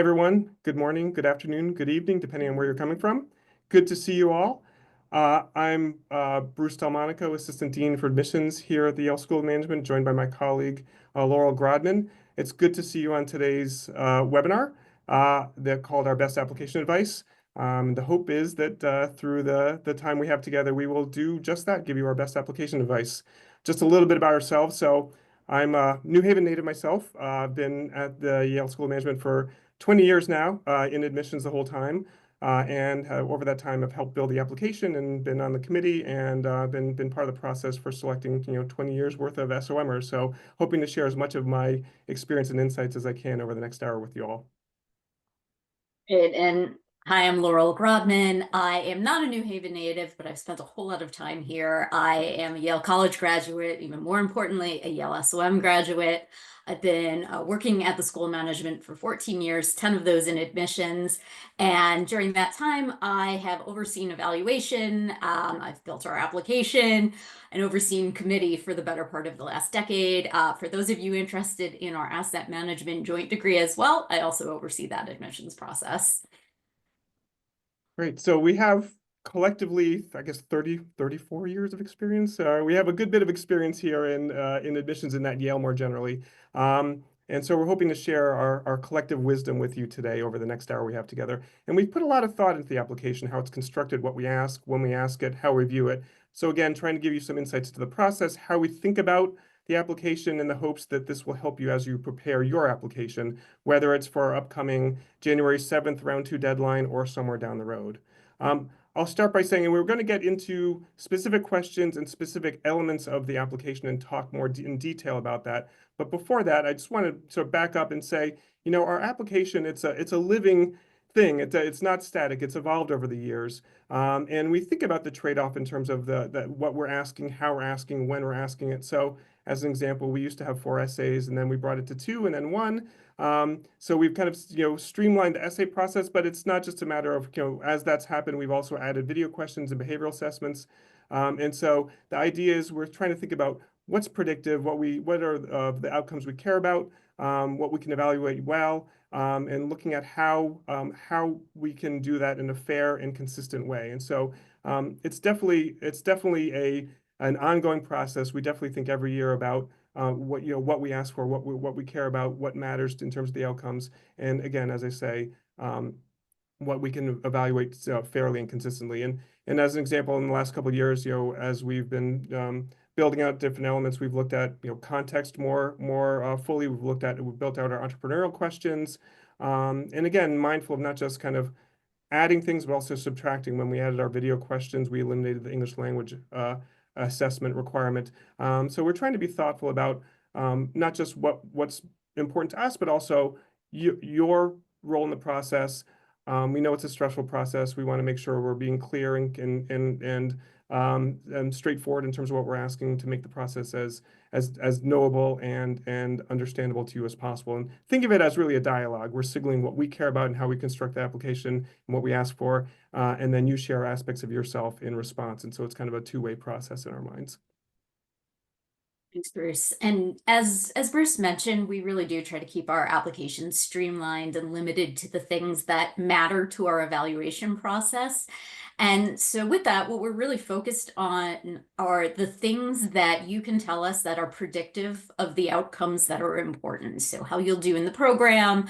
Everyone. Good morning, good afternoon, good evening, depending on where you're coming from. Good to see you all. I'm Bruce DelMonico, Assistant Dean for Admissions here at the Yale School of Management, joined by my colleague, Laurel Grodman. It's good to see you on today's webinar that called Our Best Application Advice. The hope is that through the time we have together, we will do just that, give you our best application advice. Just a little bit about ourselves. So I'm a New Haven native myself. I've been at the Yale School of Management for 20 years now in admissions the whole time. And over that time, I've helped build the application and been on the committee and been part of the process for selecting 20 years worth of SOMers. So hoping to share as much of my experience and insights as I can over the next hour with you all. And hi, I'm Laurel Grodman. I am not a New Haven native, but I've spent a whole lot of time here. I am a Yale College graduate, even more importantly, a Yale SOM graduate. I've been working at the School of Management for 14 years, 10 of those in admissions. And during that time, I have overseen evaluation. I've built our application and overseen committee for the better part of the last decade. For those of you interested in our asset management joint degree as well, I also oversee that admissions process. Great. So we have collectively, I guess, 34 years of experience. We have a good bit of experience here in admissions and at Yale more generally. And so we're hoping to share our collective wisdom with you today over the next hour we have together. And we've put a lot of thought into the application, how it's constructed, what we ask, when we ask it, how we view it. So again, trying to give you some insights to the process, how we think about the application in the hopes that this will help you as you prepare your application, whether it's for our upcoming January 7th round 2 deadline or somewhere down the road. I'll start by saying, and we're going to get into specific questions and specific elements of the application and talk more in detail about that. But before that, I just want to sort of back up and say, our application, it's a living thing. It's not static. It's evolved over the years. And we think about the trade-off in terms of what we're asking, how we're asking, when we're asking it. So as an example, we used to have 4 essays, and then we brought it to 2 and then 1. So we've kind of streamlined the essay process, but it's not just a matter of as that's happened, we've also added video questions and behavioral assessments. And so the idea is we're trying to think about what's predictive, what are the outcomes we care about, what we can evaluate well, and looking at how we can do that in a fair and consistent way. And so it's definitely an ongoing process. We definitely think every year about what we ask for, what we care about, what matters in terms of the outcomes, and again, as I say, what we can evaluate fairly and consistently. And as an example, in the last couple of years, as we've been building out different elements, we've looked at context more fully. We've built out our entrepreneurial questions, and again, mindful of not just kind of adding things, but also subtracting. When we added our video questions, we eliminated the English language assessment requirement. So we're trying to be thoughtful about not just what's important to us, but also your role in the process. We know it's a stressful process. We want to make sure we're being clear and straightforward in terms of what we're asking to make the process as knowable and understandable to you as possible. And think of it as really a dialogue. We're signaling what we care about and how we construct the application and what we ask for, and then you share aspects of yourself in response. And so it's kind of a two-way process in our minds. Thanks, Bruce. And as Bruce mentioned, we really do try to keep our applications streamlined and limited to the things that matter to our evaluation process. And so with that, what we're really focused on are the things that you can tell us that are predictive of the outcomes that are important. So how you'll do in the program,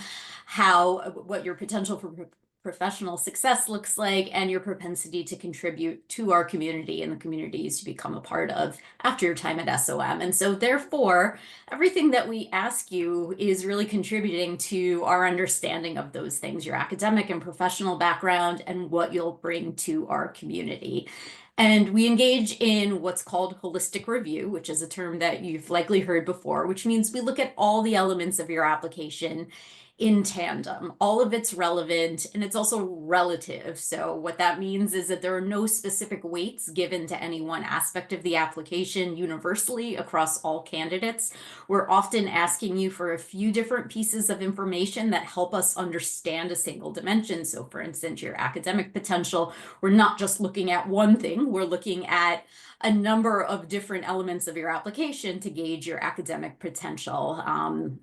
what your potential for professional success looks like, and your propensity to contribute to our community and the communities you become a part of after your time at SOM. And so therefore, everything that we ask you is really contributing to our understanding of those things, your academic and professional background, and what you'll bring to our community. And we engage in what's called holistic review, which is a term that you've likely heard before, which means we look at all the elements of your application in tandem. All of it's relevant, and it's also relative. So what that means is that there are no specific weights given to any one aspect of the application universally across all candidates. We're often asking you for a few different pieces of information that help us understand a single dimension. So for instance, your academic potential, we're not just looking at one thing, we're looking at a number of different elements of your application to gauge your academic potential,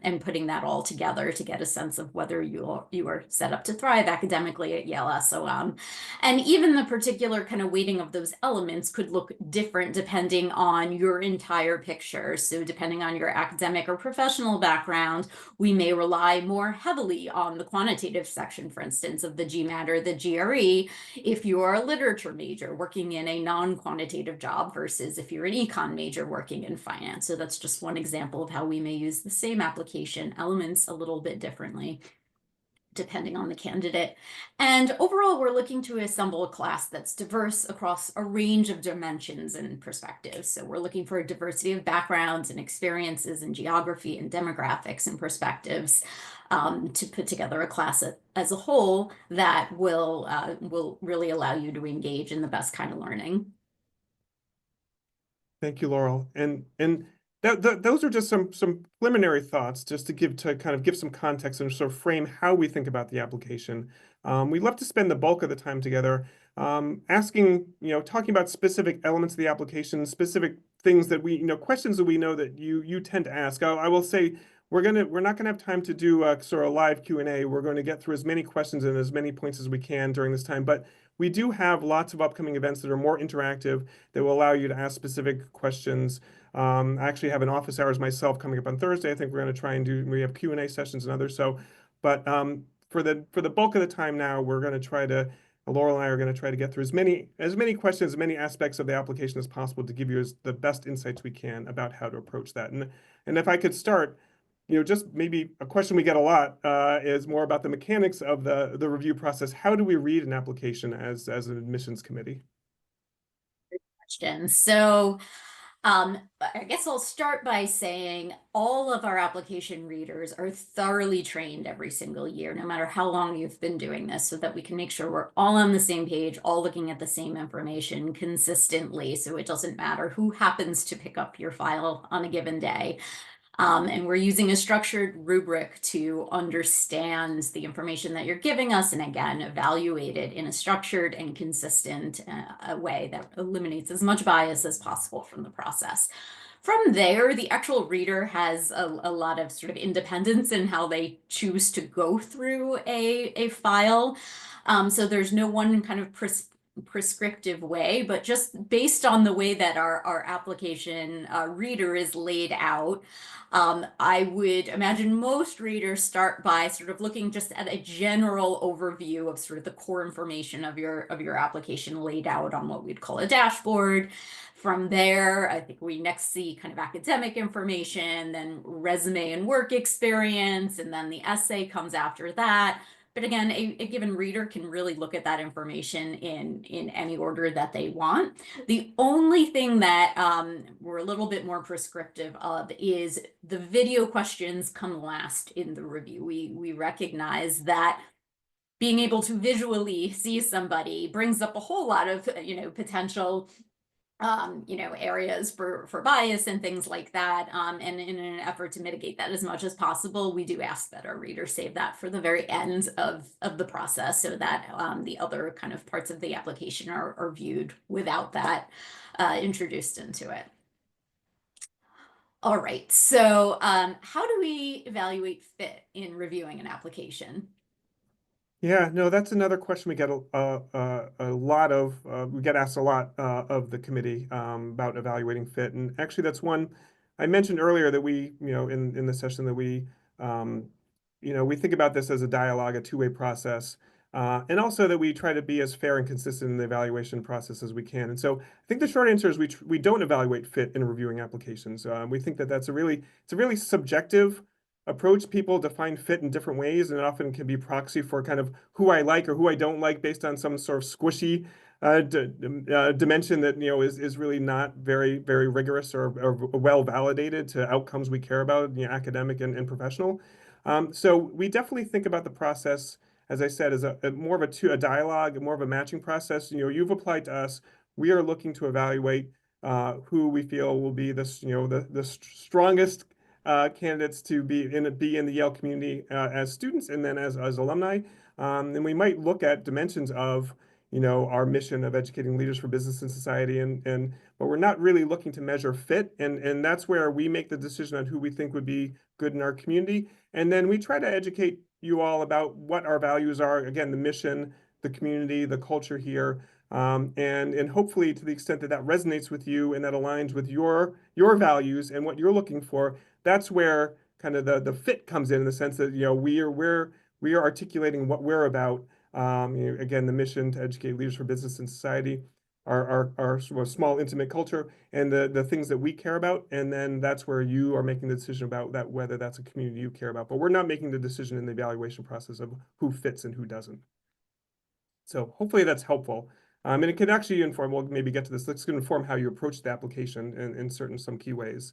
and putting that all together to get a sense sense of whether you are set up to thrive academically at Yale SOM. And even the particular kind of weighting of those elements could look different depending on your entire picture. So depending on your academic or professional background, we may rely more heavily on the quantitative section, for instance, of the GMAT or the GRE, if you are a literature major working in a non-quantitative job versus if you're an econ major working in finance. So that's just one example of how we may use the same application elements a little bit differently, depending on the candidate. And overall, we're looking to assemble a class that's diverse across a range of dimensions and perspectives. So we're looking for a diversity of backgrounds and experiences in geography and demographics and perspectives, to put together a class as a whole that will really allow you to engage in the best kind of learning. Thank you, Laurel. And those are just some preliminary thoughts, just to kind of give some context and sort of frame how we think about the application. We love to spend the bulk of the time together, asking, talking about specific elements of the application, specific things that we, questions that we know that you tend to ask. I will say we're not gonna have time to do a sort of live Q&A. We're going to get through as many questions and as many points as we can during this time, but we do have lots of upcoming events that are more interactive that will allow you to ask specific questions. I actually have an office hours myself coming up on Thursday. I think we're going to try and we have Q&A sessions and others. So, but for the bulk of the time now, we're going to try to, Laurel and I are going to try to get through as many questions, as many aspects of the application as possible to give you the best insights we can about how to approach that. And if I could start, just maybe a question we get a lot is more about the mechanics of the review process. How do we read an application as an admissions committee? Question. So I guess I'll start by saying all of our application readers are thoroughly trained every single year, no matter how long you've been doing this, so that we can make sure we're all on the same page, all looking at the same information consistently. So it doesn't matter who happens to pick up your file on a given day. And we're using a structured rubric to understand the information that you're giving us, and again, evaluate it in a structured and consistent way that eliminates as much bias as possible from the process. From there, the actual reader has a lot of sort of independence in how they choose to go through a file. So there's no one kind of prescriptive way, but just based on the way that our application reader is laid out, I would imagine most readers start by sort of looking just at a general overview of sort of the core information of your application laid out on what we'd call a dashboard. From there, I think we next see kind of academic information, then resume and work experience, and then the essay comes after that. But again, a given reader can really look at that information in any order that they want. The only thing that we're a little bit more prescriptive of is the video questions come last in the review. We recognize that being able to visually see somebody brings up a whole lot of potential areas for bias and things like that. And in an effort to mitigate that as much as possible, we do ask that our readers save that for the very end of the process, so that the other kind of parts of the application are viewed without that introduced into it. All right, so how do we evaluate fit in reviewing an application? Yeah, no, that's another question we get a lot of. We get asked a lot of the committee about evaluating fit, and actually, that's one I mentioned earlier that we, in the session that we think about this as a dialogue, a two-way process, and also that we try to be as fair and consistent in the evaluation process as we can. And so, I think the short answer is we don't evaluate fit in reviewing applications. We think that it's a really subjective approach. People define fit in different ways, and it often can be proxy for kind of who I like or who I don't like based on some sort of squishy dimension that is really not very rigorous or well validated to outcomes we care about, academic and professional. So we definitely think about the process, as I said, as a more of a dialogue, more of a matching process. You've applied to us. We are looking to evaluate who we feel will be the strongest candidates to be in the Yale community as students and then as alumni. And we might look at dimensions of our mission of educating leaders for business and society, but we're not really looking to measure fit, and that's where we make the decision on who we think would be good in our community. And then we try to educate you all about what our values are. Again, the mission, the community, the culture here. And hopefully to the extent that that resonates with you and that aligns with your values and what you're looking for, that's where kind of the fit comes in the sense that, we are articulating what we're about. Again, the mission to educate leaders for business and society, our sort of small, intimate culture, and the things that we care about. And then that's where you are making the decision about that, whether that's a community you care about. But we're not making the decision in the evaluation process of who fits and who doesn't. So hopefully that's helpful. And it can actually inform, we'll maybe get to this, it's going to inform how you approach the application in certain, some key ways.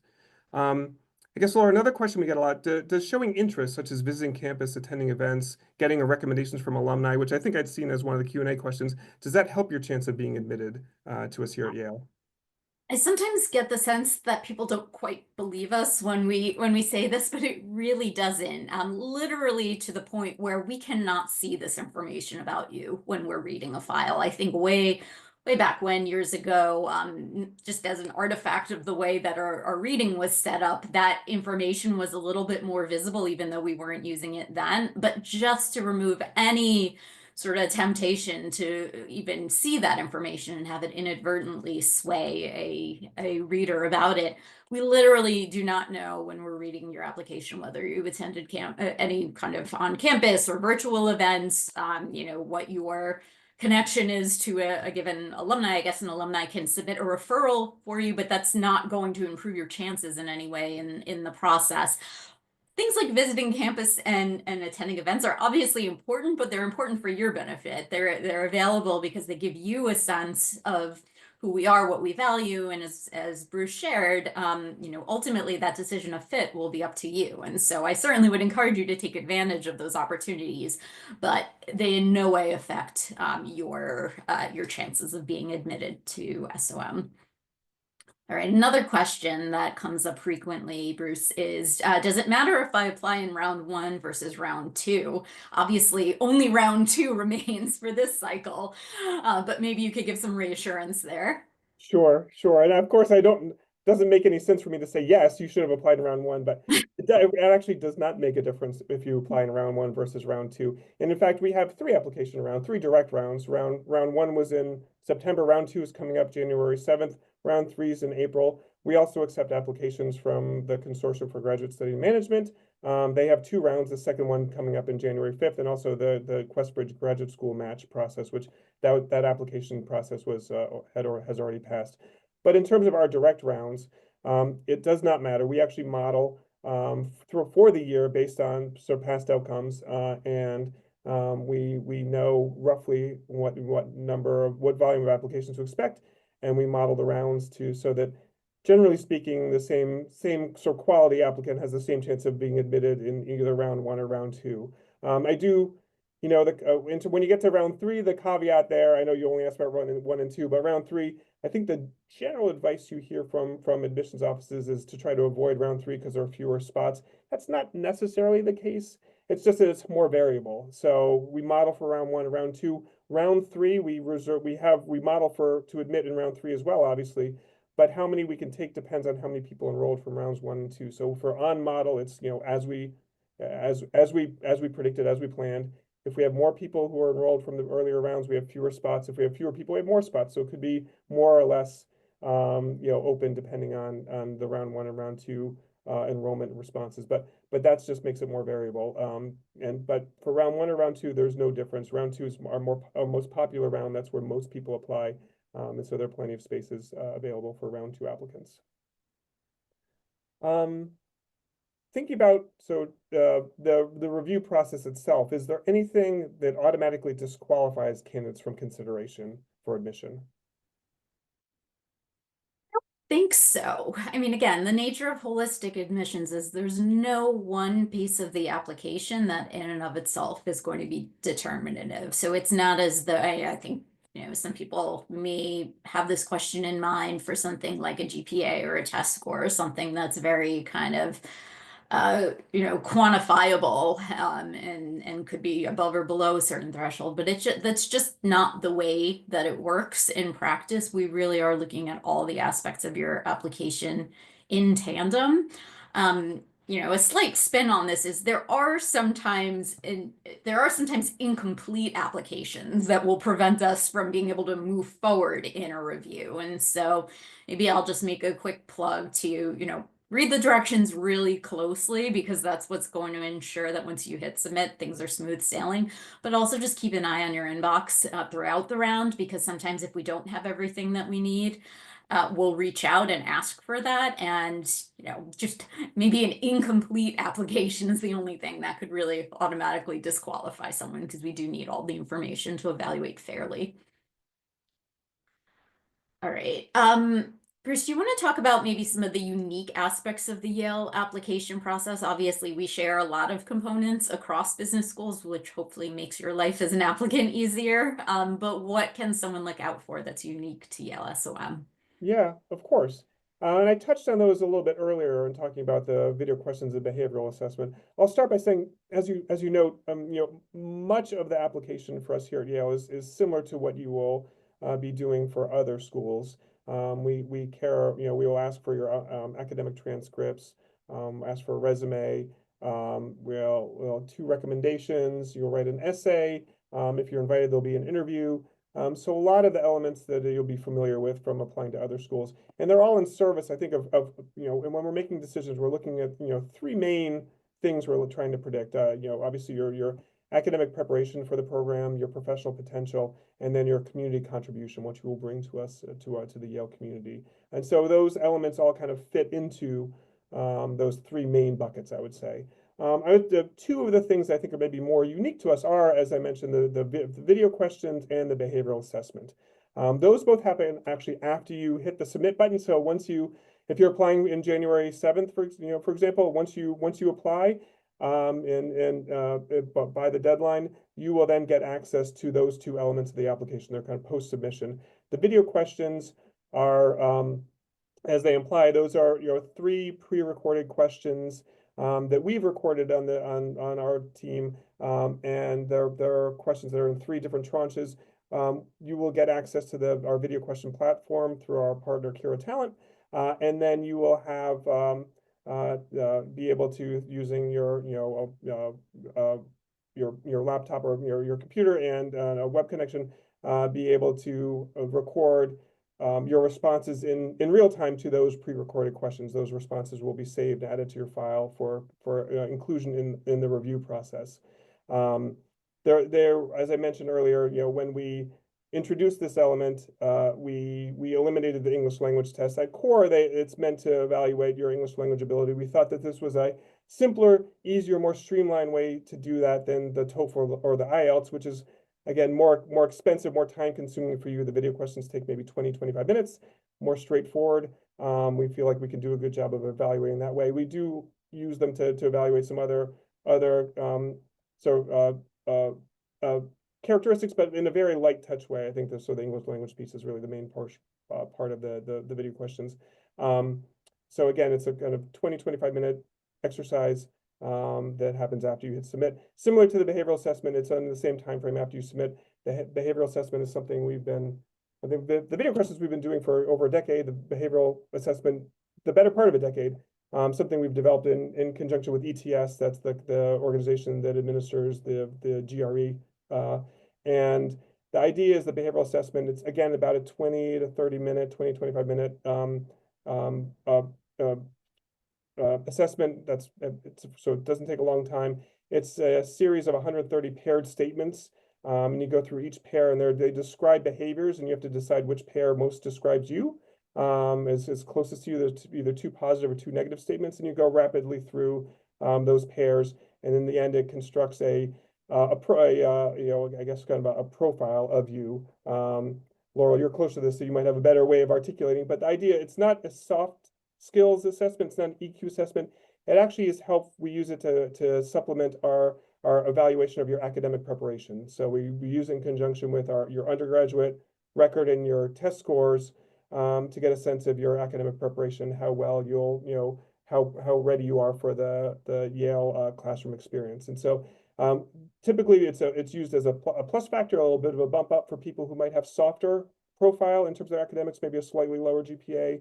I guess, Laura, another question we get a lot, does showing interest, such as visiting campus, attending events, getting recommendations from alumni, which I think I'd seen as one of the Q&A questions, does that help your chance of being admitted to us here at Yale? I sometimes get the sense that people don't quite believe us when we say this, but it really doesn't. Literally to the point where we cannot see this information about you when we're reading a file. I think way back when, years ago, just as an artifact of the way that our reading was set up, that information was a little bit more visible, even though we weren't using it then. But just to remove any sort of temptation to even see that information and have it inadvertently sway a reader about it. We literally do not know when we're reading your application whether you attended any kind of on-campus or virtual events, what your connection is to a given alumni. I guess an alumni can submit a referral for you, but that's not going to improve your chances in any way in the process. Things like visiting campus and attending events are obviously important, but they're important for your benefit. They're available because they give you a sense of who we are, what we value, and as Bruce shared, ultimately that decision of fit will be up to you. And so I certainly would encourage you to take advantage of those opportunities, but they in no way affect your chances of being admitted to SOM. All right, another question that comes up frequently, Bruce, is does it matter if I apply in round 1 versus round 2? Obviously, only round 2 remains for this cycle, but maybe you could give some reassurance there. Sure, sure. And of course, doesn't make any sense for me to say, yes, you should have applied in round 1, but it actually does not make a difference if you apply in round 1 versus round 2. And in fact, we have 3 application rounds, 3 direct rounds. Round 1 was in September, round 2 is coming up January 7th, round 3 is in April. We also accept applications from the Consortium for Graduate Study Management. They have 2 rounds, the second one coming up in January 5th, and also the Questbridge Graduate School Match process, which that application process was has already passed. But in terms of our direct rounds, it does not matter. We actually model for the year based on surpassed outcomes, and we know roughly what volume of applications to expect, and we model the rounds so that generally speaking, the same sort of quality applicant has the same chance of being admitted in either round 1 or round 2. I do when you get to round 3, the caveat there, I know you only asked about round 1 and 2, but round 3, I think the general advice you hear from admissions offices is to try to avoid round 3 because there are fewer spots. That's not necessarily the case. It's just that it's more variable. So we model for round 1 and round 2. Round 3, we model to admit in round 3 as well, obviously. But how many we can take depends on how many people enrolled from rounds 1 and 2. So for on model, it's as we predicted, as we planned. If we have more people who are enrolled from the earlier rounds, we have fewer spots. If we have fewer people, we have more spots. So it could be more or less, open depending on the round 1 and round 2 enrollment responses. But that just makes it more variable. But for round 1 and round 2, there's no difference. Round 2 is our most popular round. That's where most people apply, and so there are plenty of spaces available for round 2 applicants. Thinking about the review process itself, is there anything that automatically disqualifies candidates from consideration for admission? Think so. I mean, again, the nature of holistic admissions is there's no one piece of the application that in and of itself is going to be determinative. So it's not as though I think some people may have this question in mind for something like a GPA or a test score or something that's very kind of quantifiable and could be above or below a certain threshold, but that's just not the way that it works in practice. We really are looking at all the aspects of your application in tandem. a slight spin on this is there are sometimes incomplete applications that will prevent us from being able to move forward in a review. And so maybe I'll just make a quick plug to, read the directions really closely, because that's what's going to ensure that once you hit submit, things are smooth sailing. But also just keep an eye on your inbox throughout the round, because sometimes if we don't have everything that we need, we'll reach out and ask for that. And, just maybe an incomplete application is the only thing that could really automatically disqualify someone, because we do need all the information to evaluate fairly. All right. Bruce, do you want to talk about maybe some of the unique aspects of the Yale application process? Obviously, we share a lot of components across business schools, which hopefully makes your life as an applicant easier. But what can someone look out for that's unique to Yale SOM? Yeah, of course. And I touched on those a little bit earlier in talking about the video questions and behavioral assessment. I'll start by saying, as you note, much of the application for us here at Yale is similar to what you will be doing for other schools. We care, we will ask for your academic transcripts, ask for a resume. We'll two recommendations. You'll write an essay. If you're invited, there'll be an interview. So a lot of the elements that you'll be familiar with from applying to other schools, and they're all in service, I think, and when we're making decisions, we're looking at, three main things we're trying to predict. Obviously your academic preparation for the program, your professional potential, and then your community contribution, what you will bring to us, to the Yale community. And so those elements all kind of fit into those three main buckets, I would say. Two of the things I think are maybe more unique to us are, as I mentioned, the video questions and the behavioral assessment. Those both happen actually after you hit the submit button. So if you're applying in January 7th, for example, once you apply, by the deadline, you will then get access to those two elements of the application. They're kind of post-submission. The video questions are, as they imply, those are three pre-recorded questions that we've recorded on our team, and there are questions that are in three different tranches. You will get access to our video question platform through our partner Kira Talent, and then you will have be able to, using your laptop or your computer and a web connection, be able to record your responses in real time to those pre-recorded questions. Those responses will be saved, added to your file for inclusion in the review process. As I mentioned earlier, when we introduced this element, we eliminated the English language test. At core, it's meant to evaluate your English language ability. We thought that this was a simpler, easier, more streamlined way to do that than the TOEFL or the IELTS, which is, again, more expensive, more time consuming for you. The video questions take maybe 20, 25 minutes, more straightforward. We feel like we can do a good job of evaluating that way. We do use them to evaluate some other characteristics, but in a very light touch way. I think the English language piece is really the main part of the video questions. So again, it's a kind of 20, 25-minute exercise that happens after you hit submit. Similar to the behavioral assessment, it's on the same time frame after you submit. The behavioral assessment is something I think the video questions we've been doing for over a decade, the behavioral assessment, the better part of a decade, something we've developed in conjunction with ETS, that's the organization that administers the GRE. And the idea is the behavioral assessment, it's again about a 20 to 30 minute, 20, 25 minute assessment. So it doesn't take a long time. It's a series of 130 paired statements, and you go through each pair, and they describe behaviors, and you have to decide which pair most describes you. Is closest to you. There's either two positive or two negative statements, and you go rapidly through those pairs, and in the end, it constructs I guess kind of a profile of you. Laurel, you're close to this, so you might have a better way of articulating. But the idea, it's not a soft skills assessment, it's not an EQ assessment. It actually is we use it to supplement our evaluation of your academic preparation. So we use it in conjunction with your undergraduate record and your test scores to get a sense of your academic preparation, how well how ready you are for the Yale classroom experience. And so typically it's used as a plus factor, a little bit of a bump up for people who might have softer profile in terms of academics, maybe a slightly lower GPA,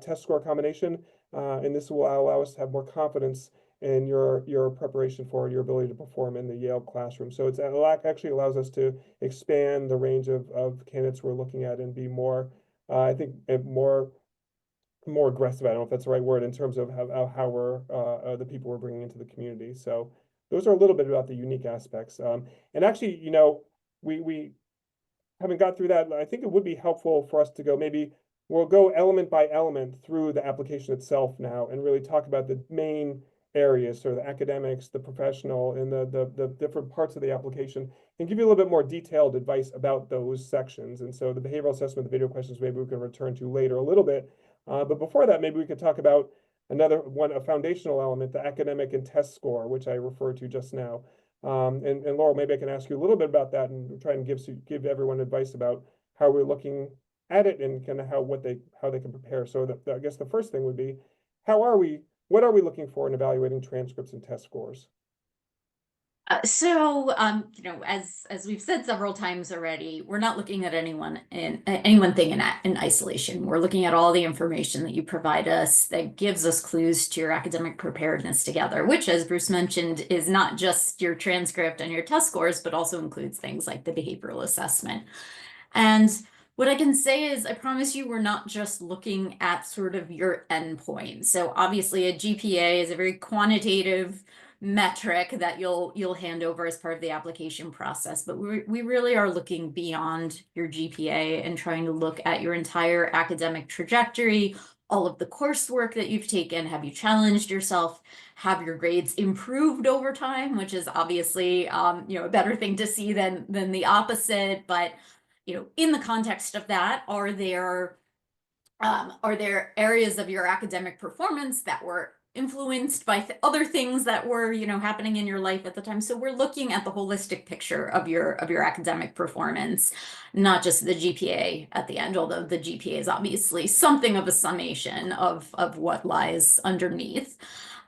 test score combination. and this will allow us to have more confidence in your preparation for your ability to perform in the Yale classroom. So it's actually allows us to expand the range of candidates we're looking at and be more, I think, more aggressive. I don't know if that's the right word in terms of how we're the people we're bringing into the community. So those are a little bit about the unique aspects. And actually, we having got through that, I think it would be helpful for us to go maybe we'll go element by element through the application itself now and really talk about the main areas, so the academics, the professional, and the different parts of the application, and give you a little bit more detailed advice about those sections. And so the behavioral assessment, the video questions, maybe we can return to later a little bit. But before that, maybe we could talk about another one, a foundational element, the academic and test score, which I referred to just now. And Laurel, maybe I can ask you a little bit about that and try and give everyone advice about how we're looking at it and kind of how they can prepare. So I guess the first thing would be, what are we looking for in evaluating transcripts and test scores? As we've said several times already, we're not looking at any one thing in isolation. We're looking at all the information that you provide us that gives us clues to your academic preparedness together, which, as Bruce mentioned, is not just your transcript and your test scores, but also includes things like the behavioral assessment. And what I can say is, I promise you, we're not just looking at sort of your endpoint. So obviously, a GPA is a very quantitative metric that you'll hand over as part of the application process, but we really are looking beyond your GPA and trying to look at your entire academic trajectory, all of the coursework that you've taken. Have you challenged yourself? Have your grades improved over time, which is obviously a better thing to see than the opposite. But in the context of that, are there areas of your academic performance that were influenced by other things that were happening in your life at the time? So we're looking at the holistic picture of your academic performance, not just the GPA at the end, although the GPA is obviously something of a summation of what lies underneath.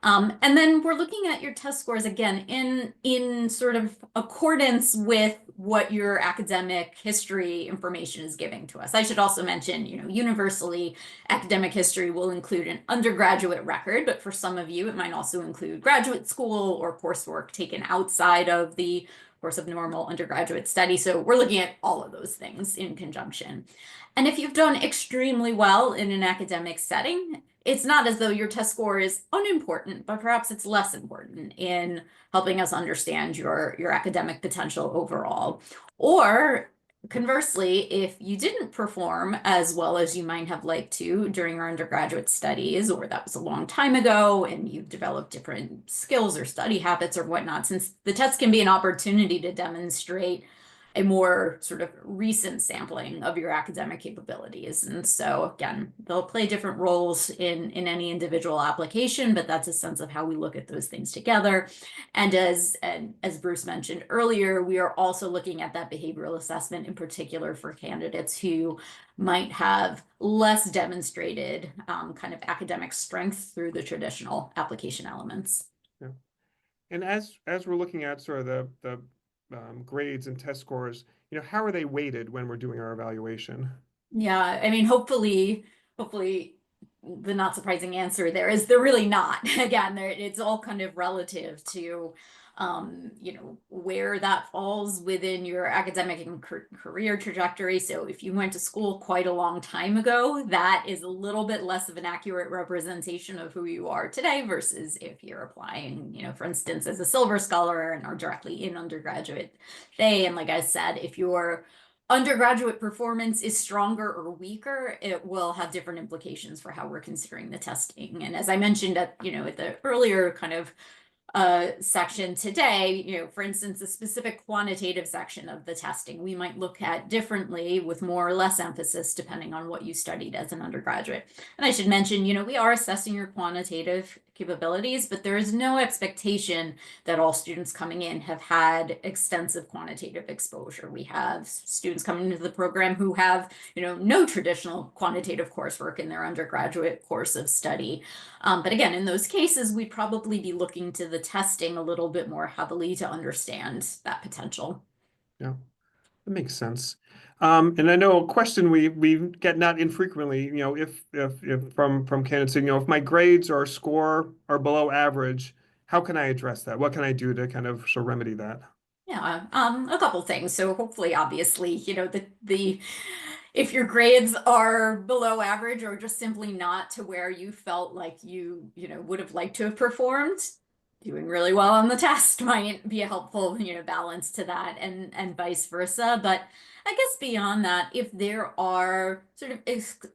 And then we're looking at your test scores again in sort of accordance with what your academic history information is giving to us. I should also mention, universally, academic history will include an undergraduate record, but for some of you, it might also include graduate school or coursework taken outside of the course of normal undergraduate study. So we're looking at all of those things in conjunction. And if you've done extremely well in an academic setting, it's not as though your test score is unimportant, but perhaps it's less important in helping us understand your academic potential overall. Or conversely, if you didn't perform as well as you might have liked to during your undergraduate studies, or that was a long time ago and you've developed different skills or study habits or whatnot, since the test can be an opportunity to demonstrate a more sort of recent sampling of your academic capabilities. And so again, they'll play different roles in any individual application, but that's a sense of how we look at those things together. And as Bruce mentioned earlier, we are also looking at that behavioral assessment in particular for candidates who might have less demonstrated kind of academic strength through the traditional application elements. Yeah. And as we're looking at sort of the grades and test scores, how are they weighted when we're doing our evaluation? Yeah, I mean, hopefully the not surprising answer there is they're really not. Again, it's all kind of relative to where that falls within your academic and career trajectory. So if you went to school quite a long time ago, that is a little bit less of an accurate representation of who you are today versus if you're applying, for instance, as a Silver Scholar and are directly in undergraduate today. And like I said, if your undergraduate performance is stronger or weaker, it will have different implications for how we're considering the testing. And as I mentioned at the earlier kind of section today, for instance, a specific quantitative section of the testing we might look at differently with more or less emphasis depending on what you studied as an undergraduate. And I should mention, we are assessing your quantitative capabilities, but there is no expectation that all students coming in have had extensive quantitative exposure. We have students coming into the program who have, no traditional quantitative coursework in their undergraduate course of study. But again, in those cases, we'd probably be looking to the testing a little bit more heavily to understand that potential. Yeah. That makes sense. And I know a question we get not infrequently, if from candidates, if my grades or score are below average, how can I address that? What can I do to kind of so remedy that? Yeah, a couple things. So hopefully, obviously, the if your grades are below average or just simply not to where you felt like you would have liked to have performed, doing really well on the test might be a helpful, balance to that and vice versa. But I guess beyond that, if there are sort of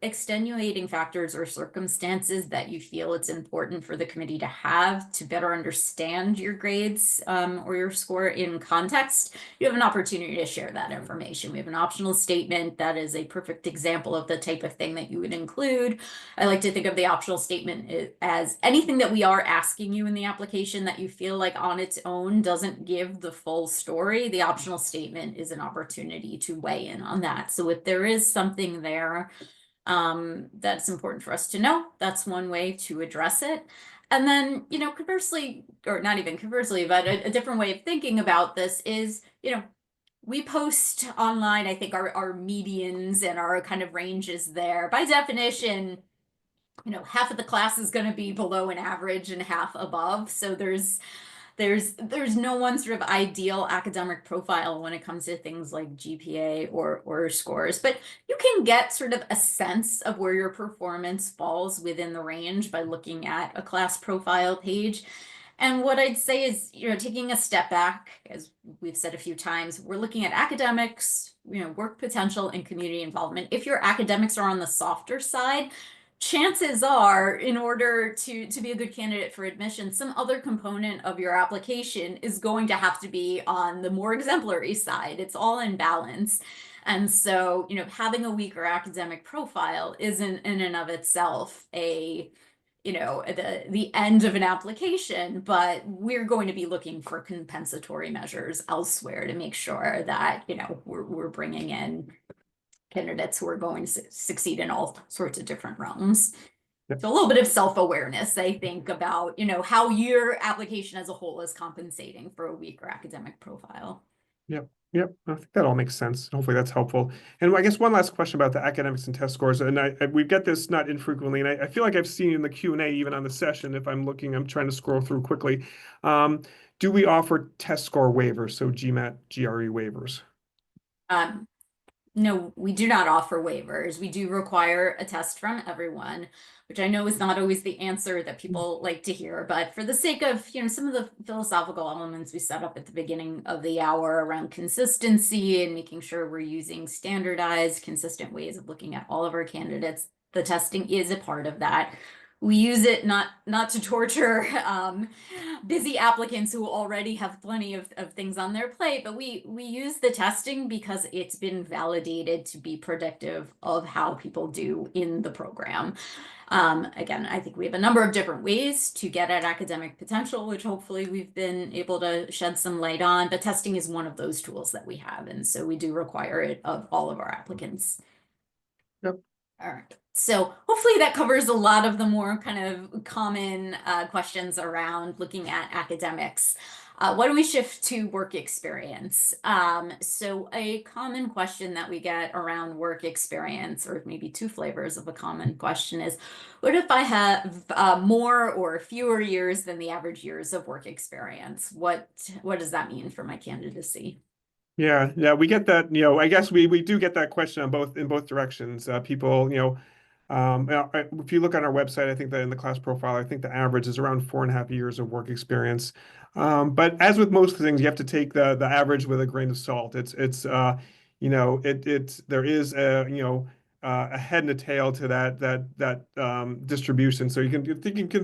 extenuating factors or circumstances that you feel it's important for the committee to have to better understand your grades or your score in context, you have an opportunity to share that information. We have an optional statement that is a perfect example of the type of thing that you would include. I like to think of the optional statement as anything that we are asking you in the application that you feel like on its own doesn't give the full story. The optional statement is an opportunity to weigh in on that. So if there is something there that's important for us to know, that's one way to address it. And then, conversely, or not even conversely, but a different way of thinking about this is, we post online, I think our medians and our kind of ranges there. By definition, half of the class is going to be below an average and half above. So there's no one sort of ideal academic profile when it comes to things like GPA or scores, but you can get sort of a sense of where your performance falls within the range by looking at a class profile page. And what I'd say is, taking a step back, as we've said a few times, we're looking at academics, work potential and community involvement. If your academics are on the softer side, chances are, in order to be a good candidate for admission, some other component of your application is going to have to be on the more exemplary side. It's all in balance. And so, having a weaker academic profile isn't in and of itself the end of an application, but we're going to be looking for compensatory measures elsewhere to make sure that, we're bringing in candidates who are going to succeed in all sorts of different realms. Yep. So a little bit of self-awareness, I think, about, how your application as a whole is compensating for a weaker academic profile. Yep. Yep. I think that all makes sense. Hopefully that's helpful. And I guess one last question about the academics and test scores. And we get this not infrequently, and I feel like I've seen in the Q&A, even on the session, if I'm trying to scroll through quickly. Do we offer test score waivers? So GMAT, GRE waivers? No, we do not offer waivers. We do require a test from everyone, which I know is not always the answer that people like to hear. But for the sake of, some of the philosophical elements we set up at the beginning of the hour around consistency and making sure we're using standardized, consistent ways of looking at all of our candidates, the testing is a part of that. We use it not to torture busy applicants who already have plenty of things on their plate, but we use the testing because it's been validated to be predictive of how people do in the program. Again, I think we have a number of different ways to get at academic potential, which hopefully we've been able to shed some light on, but testing is one of those tools that we have, and so we do require it of all of our applicants. Yep. All right. So hopefully that covers a lot of the more kind of common questions around looking at academics. Why don't we shift to work experience? So a common question that we get around work experience, or maybe two flavors of a common question, is, what if I have more or fewer years than the average years of work experience? What does that mean for my candidacy? Yeah, we get that, I guess we do get that question in both directions. People, if you look on our website, I think that in the class profile, I think the average is around 4.5 years of work experience. But as with most things, you have to take the average with a grain of salt. There is a head and a tail to that distribution. So you can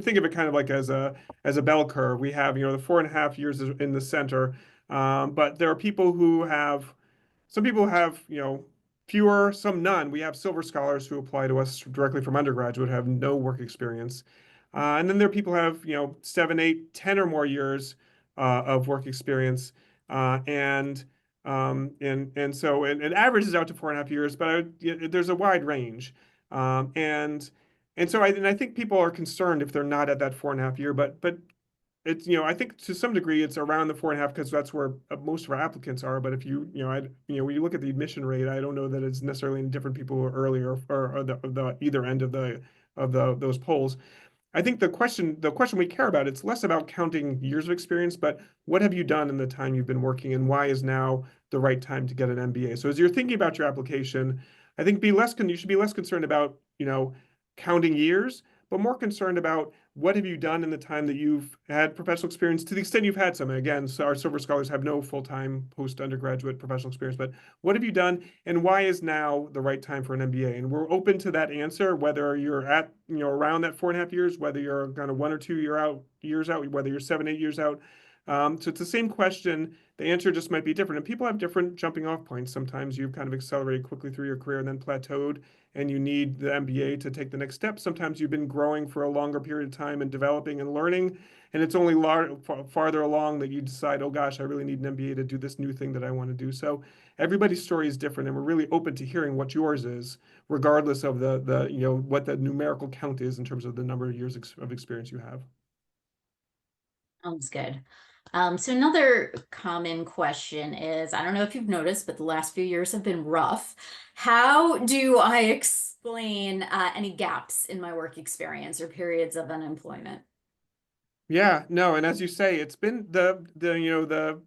think of it kind of like as a bell curve. We have, the 4.5 years in the center. But there are some people have, fewer, some none. We have silver scholars who apply to us directly from undergraduate, have no work experience. And then there are people who have, 7, 8, 10 or more years of work experience. So it averages out to 4.5 years, but there's a wide range. And so I think people are concerned if they're not at that 4.5 year, but it's, I think to some degree it's around the 4.5 because that's where most of our applicants are. But if when you look at the admission rate, I don't know that it's necessarily in different people who are earlier or the either end of the those polls. I think the question we care about, it's less about counting years of experience, but what have you done in the time you've been working and why is now the right time to get an MBA? So as you're thinking about your application, I think you should be less concerned about, counting years, but more concerned about what have you done in the time that you've had professional experience to the extent you've had some. And again, so our silver scholars have no full-time post-undergraduate professional experience, but what have you done and why is now the right time for an MBA? And we're open to that answer, whether you're at, around that 4.5 years, whether you're kind of 1 or 2 years out, whether you're 7, 8 years out. So it's the same question. The answer just might be different. And people have different jumping off points. Sometimes you've kind of accelerated quickly through your career and then plateaued, and you need the MBA to take the next step. Sometimes you've been growing for a longer period of time and developing and learning, and it's only farther along that you decide, oh gosh, I really need an MBA to do this new thing that I want to do. So everybody's story is different, and we're really open to hearing what yours is, regardless of the what the numerical count is in terms of the number of years of experience you have. Sounds good. So another common question is, I don't know if you've noticed, but the last few years have been rough. How do I explain any gaps in my work experience or periods of unemployment? Yeah, no, and as you say, it's been the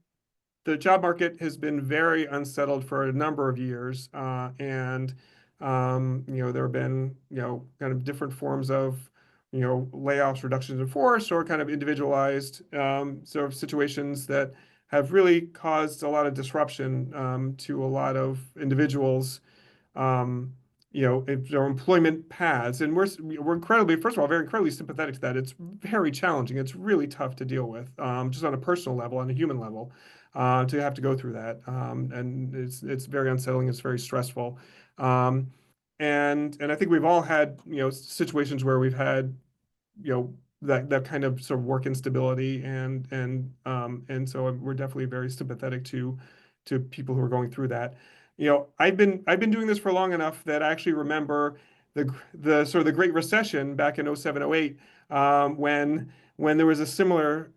job market has been very unsettled for a number of years, and there have been kind of different forms of layoffs, reductions in force, or kind of individualized sort of situations that have really caused a lot of disruption to a lot of individuals, their employment paths. And we're incredibly, first of all, very incredibly sympathetic to that. It's very challenging. It's really tough to deal with, just on a personal level, on a human level, to have to go through that. And it's very unsettling. It's very stressful. And I think we've all had, situations where we've had, that kind of sort of work instability, and so we're definitely very sympathetic to people who are going through that. I've been doing this for long enough that I actually remember the sort of the Great Recession back in 07, 08, when there was a similar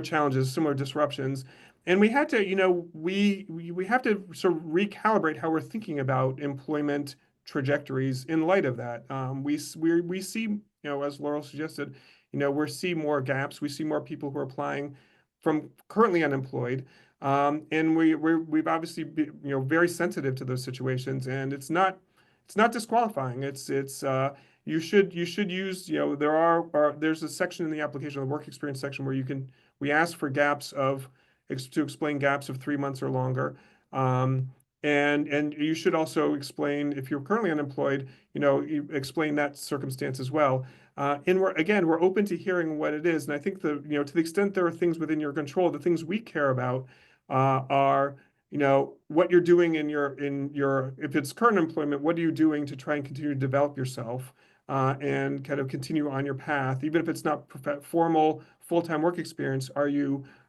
challenges, similar disruptions. And we had to, we have to sort of recalibrate how we're thinking about employment trajectories in light of that. We see, as Laurel suggested, we see more gaps. We see more people who are applying from currently unemployed. And we've obviously been, very sensitive to those situations, and it's not disqualifying. You should use, there's a section in the application, the work experience section, where we ask for to explain gaps of 3 months or longer. And you should also explain, if you're currently unemployed, you explain that circumstance as well. And we're open to hearing what it is. And I think to the extent there are things within your control, the things we care about are, what you're doing if it's current employment, what are you doing to try and continue to develop yourself, and kind of continue on your path, even if it's not formal full-time work experience. Are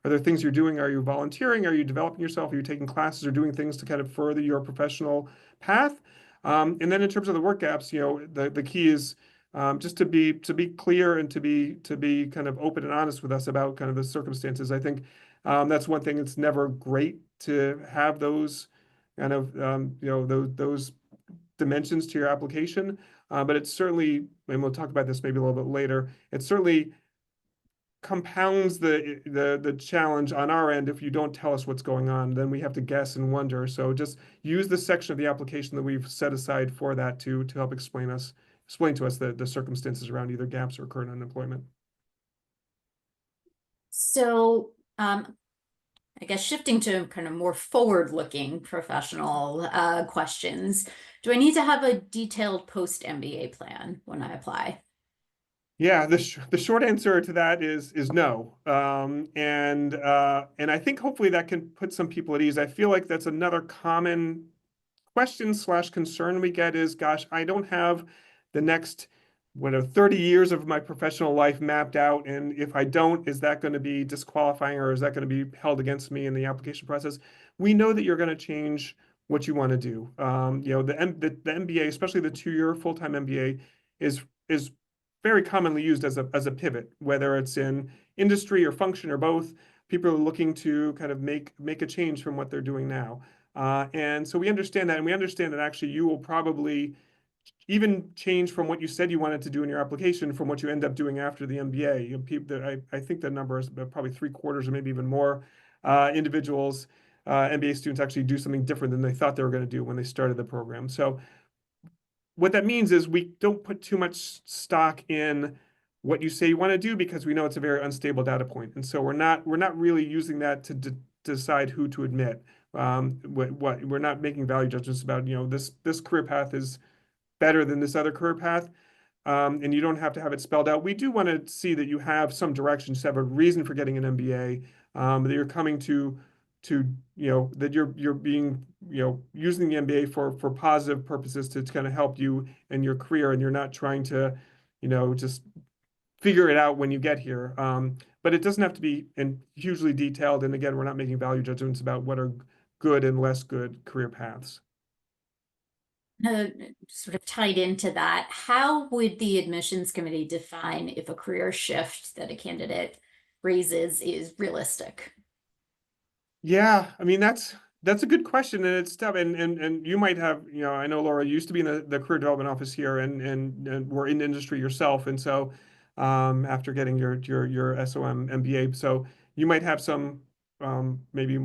there things you're doing? Are you volunteering? Are you developing yourself? Are you taking classes or doing things to kind of further your professional path? And then in terms of the work gaps, the key is, just to be clear and to be kind of open and honest with us about kind of the circumstances. I think that's one thing. It's never great to have those kind of those dimensions to your application, but it's certainly, and we'll talk about this maybe a little bit later, it certainly compounds the challenge on our end. If you don't tell us what's going on, then we have to guess and wonder. So just use the section of the application that we've set aside for that to help explain to us the circumstances around either gaps or current unemployment. So, I guess shifting to kind of more forward-looking professional questions, do I need to have a detailed post-MBA plan when I apply? Yeah, the short answer to that is no. And I think hopefully that can put some people at ease. I feel like that's another common question/concern we get is, gosh, I don't have the next 30 years of my professional life mapped out, and if I don't, is that going to be disqualifying, or is that going to be held against me in the application process? We know that you're going to change what you want to do. The MBA, especially the 2-year full-time MBA, is very commonly used as a pivot, whether it's in industry or function or both. People are looking to kind of make a change from what they're doing now. And so we understand that, and we understand that actually you will probably even change from what you said you wanted to do in your application from what you end up doing after the MBA. You know, people, I think the number is probably 3/4 or maybe even more individuals, MBA students actually do something different than they thought they were going to do when they started the program. So what that means is we don't put too much stock in what you say you want to do because we know it's a very unstable data point, and so we're not really using that to decide who to admit. What we're not making value judgments about. You know, this career path is better than this other career path. And you don't have to have it spelled out. We do want to see that you have some direction, just have a reason for getting an MBA, that you're coming to that you're being using the MBA for positive purposes to kind of help you in your career, and you're not trying to just figure it out when you get here. But it doesn't have to be hugely detailed. And again, we're not making value judgments about what are good and less good career paths. Sort of tied into that, how would the admissions committee define if a career shift that a candidate raises is realistic? Yeah, I mean that's a good question, and it's tough. And you might have, I know Laura used to be in the career development office here, and we're in the industry yourself, and so after getting your SOM MBA, so you might have some maybe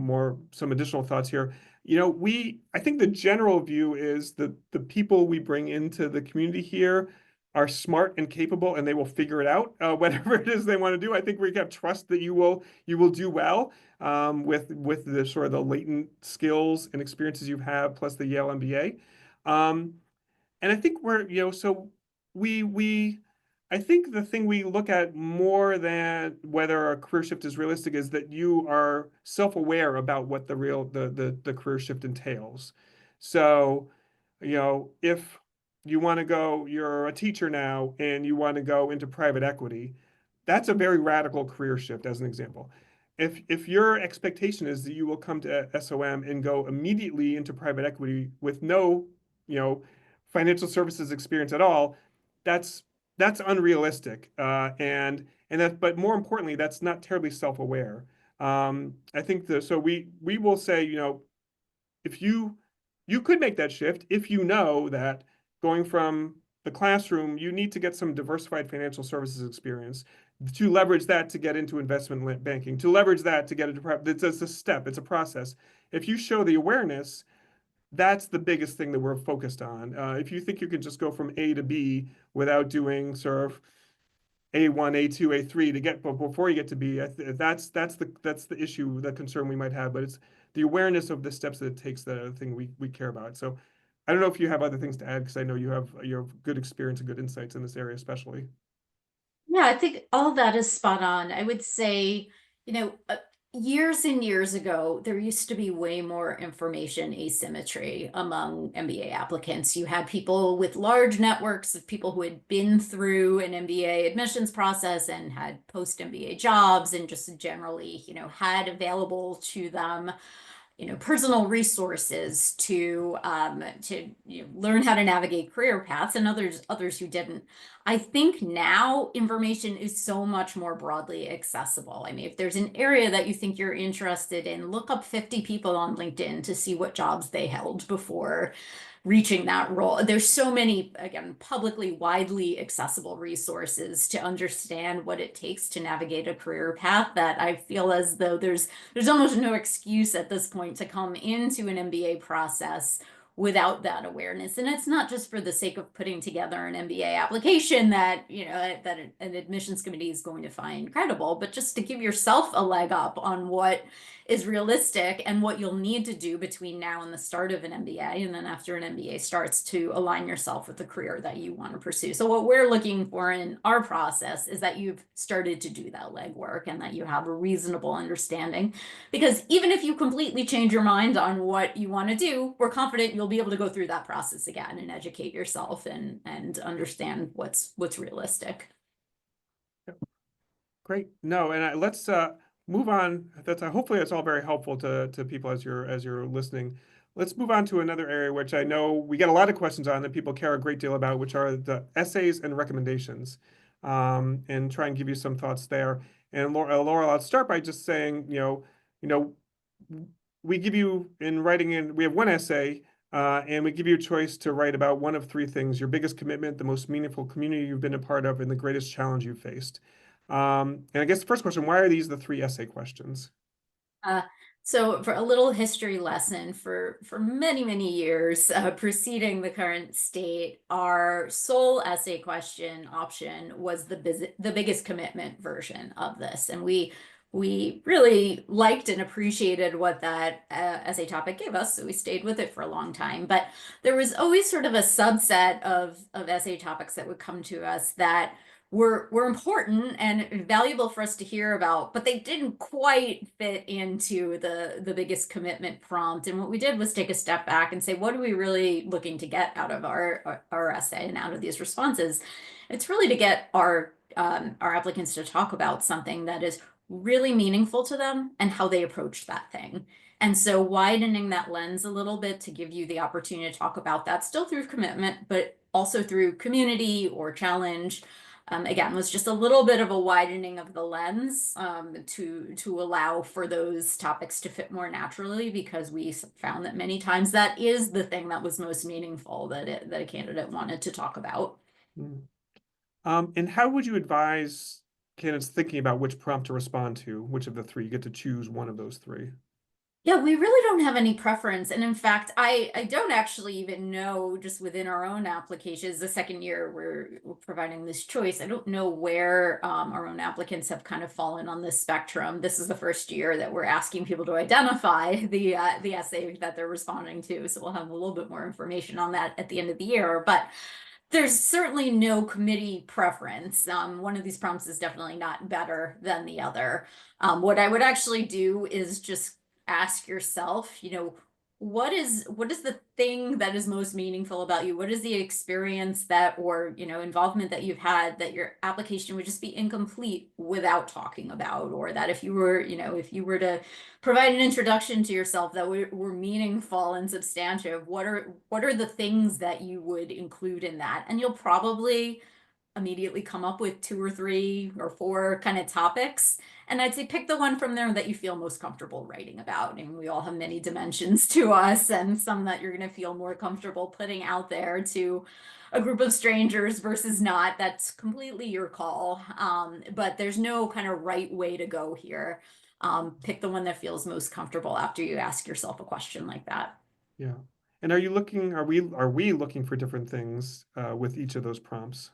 some additional thoughts here. I think the general view is that the people we bring into the community here are smart and capable, and they will figure it out, whatever it is they want to do. I think we have trust that you will do well with the sort of the latent skills and experiences you have, plus the Yale MBA. And I think so we I think the thing we look at more than whether a career shift is realistic is that you are self-aware about what the career shift entails. So, if you want to go, you're a teacher now and you want to go into private equity, that's a very radical career shift, as an example. If your expectation is that you will come to SOM and go immediately into private equity with no, financial services experience at all, that's unrealistic. But more importantly, that's not terribly self-aware. I think so we will say, if you could make that shift if you know that going from the classroom, you need to get some diversified financial services experience to leverage that to get into investment banking, to leverage that to get into it's a step, it's a process. If you show the awareness, that's the biggest thing that we're focused on. If you think you can just go from A to B without doing sort of A1, A2, A3 to get before you get to B, that's the issue, the concern we might have. But it's the awareness of the steps that it takes, the thing we care about. So I don't know if you have other things to add, because I know you have good experience and good insights in this area, especially. Yeah, I think all of that is spot on. I would say, years and years ago, there used to be way more information asymmetry among MBA applicants. You had people with large networks of people who had been through an MBA admissions process and had post-MBA jobs and just generally, had available to them personal resources to learn how to navigate career paths, and others who didn't. I think now information is so much more broadly accessible. I mean, if there's an area that you think you're interested in, look up 50 people on LinkedIn to see what jobs they held before reaching that role. There's so many, again, publicly, widely accessible resources to understand what it takes to navigate a career path, that I feel as though there's almost no excuse at this point to come into an MBA process without that awareness. And it's not just for the sake of putting together an MBA application that, that an admissions committee is going to find credible, but just to give yourself a leg up on what is realistic and what you'll need to do between now and the start of an MBA, and then after an MBA starts, to align yourself with the career that you want to pursue. So what we're looking for in our process is that you've started to do that legwork and that you have a reasonable understanding, because even if you completely change your mind on what you want to do, we're confident you'll be able to go through that process again and educate yourself and understand what's realistic. Great. No, and let's move on. Hopefully that's all very helpful to people as you're listening. Let's move on to another area which I know we get a lot of questions on that people care a great deal about, which are the essays and recommendations, and try and give you some thoughts there. And Laurel, I'll start by just saying, you know, we give you in writing in, we have one essay, and we give you a choice to write about one of three things: your biggest commitment, the most meaningful community you've been a part of, and the greatest challenge you've faced. And I guess the first question, why are these the three essay questions? Uh, so for a little history lesson, for many, many years preceding the current state, our sole essay question option was the biggest commitment version of this. And we really liked and appreciated what that essay topic gave us, so we stayed with it for a long time. But there was always sort of a subset of essay topics that would come to us that were important and valuable for us to hear about, but they didn't quite fit into the biggest commitment prompt. And what we did was take a step back and say, what are we really looking to get out of our essay and out of these responses? It's really to get our applicants to talk about something that is really meaningful to them and how they approach that thing. And so widening that lens a little bit to give you the opportunity to talk about that still through commitment, but also through community or challenge. Again, was just a little bit of a widening of the lens to allow for those topics to fit more naturally, because we found that many times that is the thing that was most meaningful that a candidate wanted to talk about. Hmm. And how would you advise candidates thinking about which prompt to respond to? Which of the three? You get to choose one of those three. Yeah, we really don't have any preference. And in fact, I don't actually even know, just within our own applications, the second year we're providing this choice. I don't know where our own applicants have kind of fallen on this spectrum. This is the first year that we're asking people to identify the essay that they're responding to. So we'll have a little bit more information on that at the end of the year. But there's certainly no committee preference. One of these prompts is definitely not better than the other. What I would actually do is just ask yourself, what is the thing that is most meaningful about you? What is the experience that, or, involvement that you've had that your application would just be incomplete without talking about? Or that if you were to provide an introduction to yourself that were meaningful and substantive, what are the things that you would include in that? And you'll probably immediately come up with two or three or four kind of topics. And I'd say pick the one from there that you feel most comfortable writing about. And we all have many dimensions to us, and some that you're going to feel more comfortable putting out there to a group of strangers versus not. That's completely your call. But there's no kind of right way to go here. Pick the one that feels most comfortable after you ask yourself a question like that. Yeah. And are we looking for different things with each of those prompts?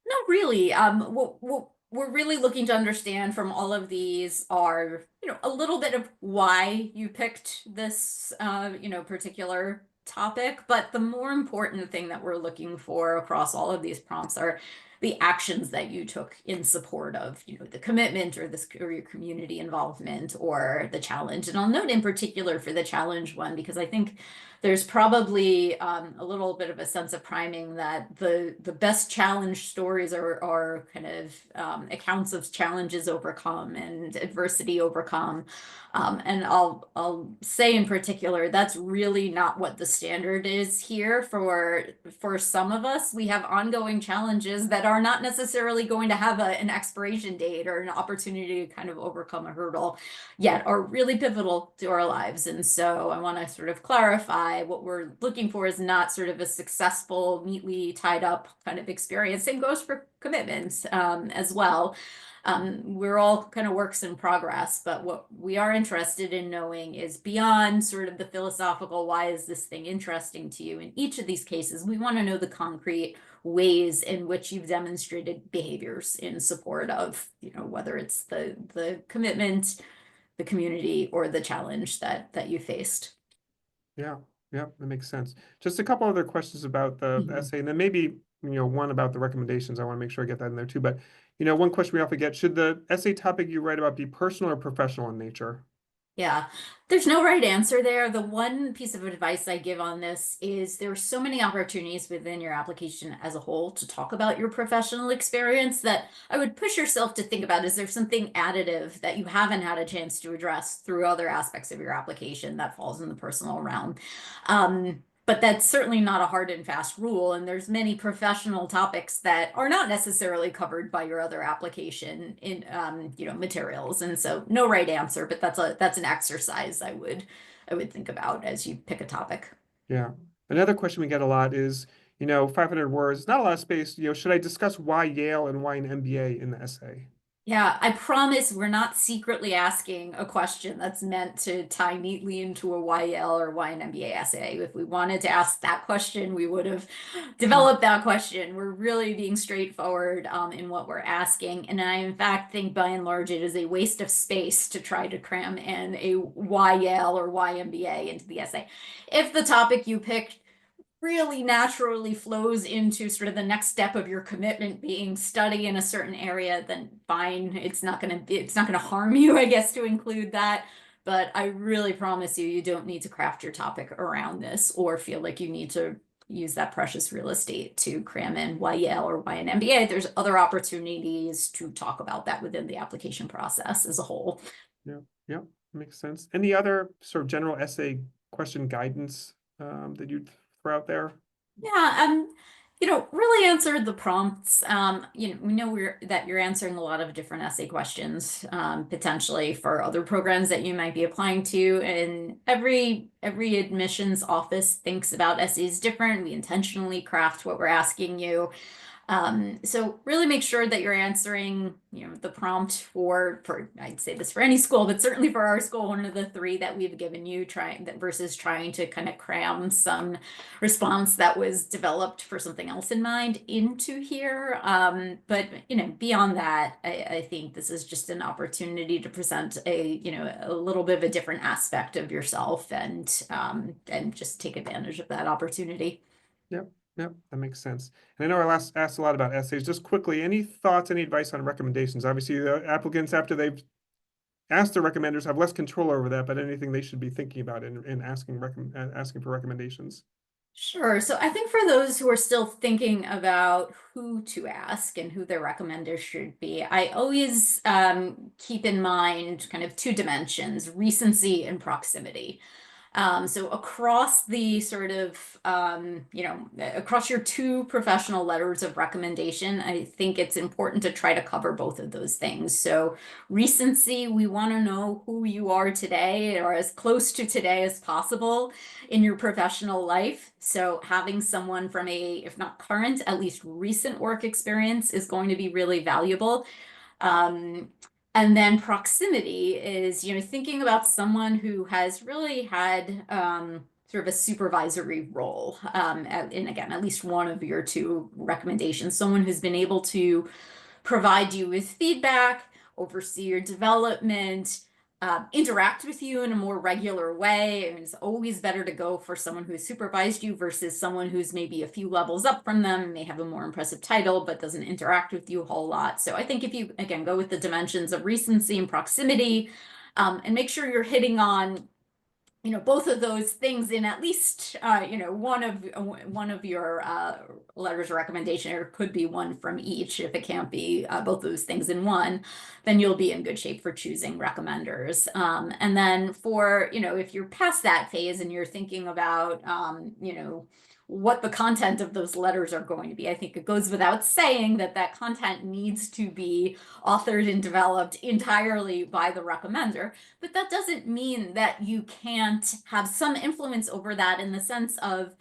Not really. What we're really looking to understand from all of these are, a little bit of why you picked this, particular topic. But the more important thing that we're looking for across all of these prompts are the actions that you took in support of, the commitment or this or your community involvement or the challenge. And I'll note in particular for the challenge one, because I think there's probably a little bit of a sense of priming that the best challenge stories are kind of accounts of challenges overcome and adversity overcome. And I'll say in particular, that's really not what the standard is here. For some of us, we have ongoing challenges that are not necessarily going to have an expiration date or an opportunity to kind of overcome a hurdle, yet are really pivotal to our lives. And so I want to sort of clarify what we're looking for is not sort of a successful, neatly tied up kind of experience. Same goes for commitments as well. We're all kind of works in progress, but what we are interested in knowing is beyond sort of the philosophical, why is this thing interesting to you? In each of these cases, we want to know the concrete ways in which you've demonstrated behaviors in support of, whether it's the commitment, the community, or the challenge that you faced. Yeah, yeah, that makes sense. Just a couple other questions about the Mhm. essay, and then maybe, one about the recommendations. I want to make sure I get that in there too. But, one question we often get, should the essay topic you write about be personal or professional in nature? Yeah, there's no right answer there. The one piece of advice I give on this is there are so many opportunities within your application as a whole to talk about your professional experience that I would push yourself to think about, is there something additive that you haven't had a chance to address through other aspects of your application that falls in the personal realm? But that's certainly not a hard and fast rule, and there's many professional topics that are not necessarily covered by your other application in materials. And so no right answer, but that's an exercise I would think about as you pick a topic. Yeah. Another question we get a lot is, 500 words, not a lot of space. Should I discuss why Yale and why an MBA in the essay? Yeah, I promise we're not secretly asking a question that's meant to tie neatly into a YL or why an MBA essay. If we wanted to ask that question, we would have Mm. developed that question. We're really being straightforward in what we're asking. And I, in fact, think by and large, it is a waste of space to try to cram in a YL or YMBA into the essay. If the topic you picked really naturally flows into sort of the next step of your commitment being study in a certain area, then fine. It's not gonna harm you, I guess, to include that. But I really promise you, you don't need to craft your topic around this or feel like you need to use that precious real estate to cram in YL or why an MBA. There's other opportunities to talk about that within the application process as a whole. Yeah, yeah, makes sense. Any other sort of general essay question guidance that you'd throw out there? Yeah, really answered the prompts. We know that you're answering a lot of different essay questions, potentially for other programs that you might be applying to. And every admissions office thinks about essays different. We intentionally craft what we're asking you. So really make sure that you're answering, the prompt for I'd say this for any school, but certainly for our school, one of the three that we've given you, trying that versus trying to kind of cram some response that was developed for something else in mind into here. But beyond that, I think this is just an opportunity to present a little bit of a different aspect of yourself and just take advantage of that opportunity. Yep, yep, that makes sense. And I know I last asked a lot about essays. Just quickly, any thoughts, any advice on recommendations? Obviously, the applicants, after they've asked their recommenders, have less control over that, but anything they should be thinking about in asking for recommendations. Sure. So I think for those who are still thinking about who to ask and who their recommender should be, I always keep in mind kind of two dimensions, recency and proximity. So across the sort of, across your two professional letters of recommendation, I think it's important to try to cover both of those things. So recency, we want to know who you are today or as close to today as possible in your professional life. So having someone from if not current, at least recent work experience is going to be really valuable. Um, and then proximity is, thinking about someone who has really had sort of a supervisory role in, again, at least one of your two recommendations, someone who's been able to provide you with feedback, oversee your development, interact with you in a more regular way. I mean, it's always better to go for someone who's supervised you versus someone who's maybe a few levels up from them, may have a more impressive title, but doesn't interact with you a whole lot. So I think if you, again, go with the dimensions of recency and proximity, and make sure you're hitting on both of those things in at least one of your letters of recommendation, or could be one from each. If it can't be both those things in one, then you'll be in good shape for choosing recommenders. And then for if you're past that phase and you're thinking about what the content of those letters are going to be, I think it goes without saying that that content needs to be authored and developed entirely by the recommender. But that doesn't mean that you can't have some influence over that, in the sense of,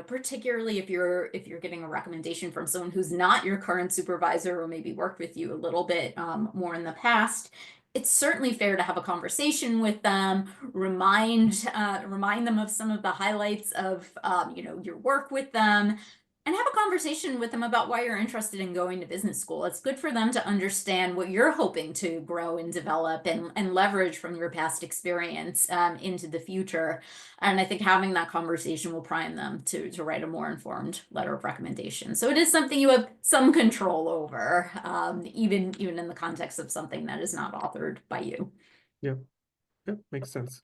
particularly if you're getting a recommendation from someone who's not your current supervisor or maybe worked with you a little bit more in the past. It's certainly fair to have a conversation with them, remind them of some of the highlights of your work with them, and have a conversation with them about why you're interested in going to business school. It's good for them to understand what you're hoping to grow and develop and leverage from your past experience into the future. And I think having that conversation will prime them to write a more informed letter of recommendation. So it is something you have some control over, even in the context of something that is not authored by you. Yep, yep, makes sense.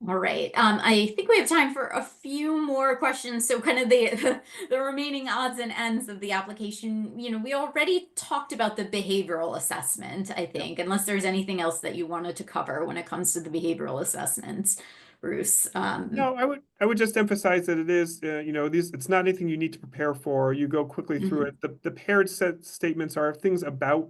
All right. I think we have time for a few more questions. So kind of the remaining odds and ends of the application. We already talked about the behavioral assessment, I think, unless there's anything else that you wanted to cover when it comes to the behavioral assessments. Bruce. No, I would just emphasize that it is, it's not anything you need to prepare for. You go quickly through Mhm. it. The paired set statements are things about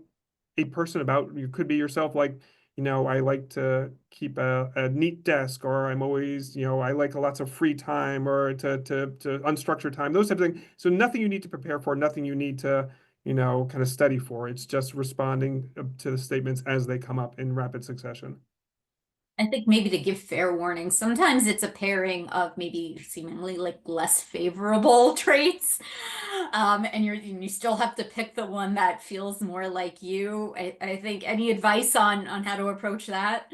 a person, about you could be yourself, like, I like to keep a neat desk, or I'm always, I like lots of free time, or to unstructured time, those types of things. So nothing you need to prepare for, nothing you need to, kind of study for. It's just responding to the statements as they come up in rapid succession. I think maybe to give fair warning, sometimes it's a pairing of maybe seemingly like less favorable traits. And you still have to pick the one that feels more like you. I think any advice on how to approach that?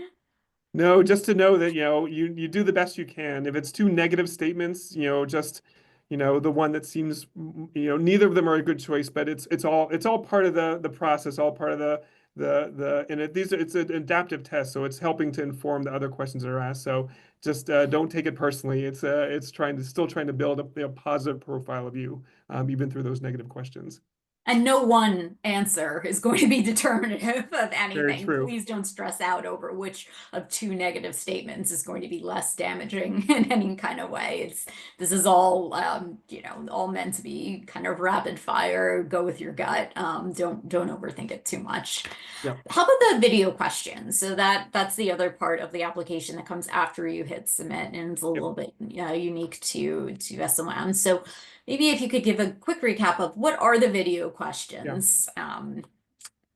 No, just to know that, you do the best you can. If it's two negative statements, just, the one that seems, neither of them are a good choice, but it's all part of the process, all part of and it's an adaptive test, so it's helping to inform the other questions that are asked. So just don't take it personally. It's still trying to build a positive profile of you, even through those negative questions. And no one answer is going to be determinative of Very anything. true. Please don't stress out over which of two negative statements is going to be less damaging in any kind of way. This is all all meant to be kind of rapid fire. Go with your gut. Don't overthink it too much. Yeah. How about the video questions? So that's the other part of the application that comes after you hit submit, and it's a Yep. little bit unique to SOM. So maybe if you could give a quick recap of what are the video Yeah. questions,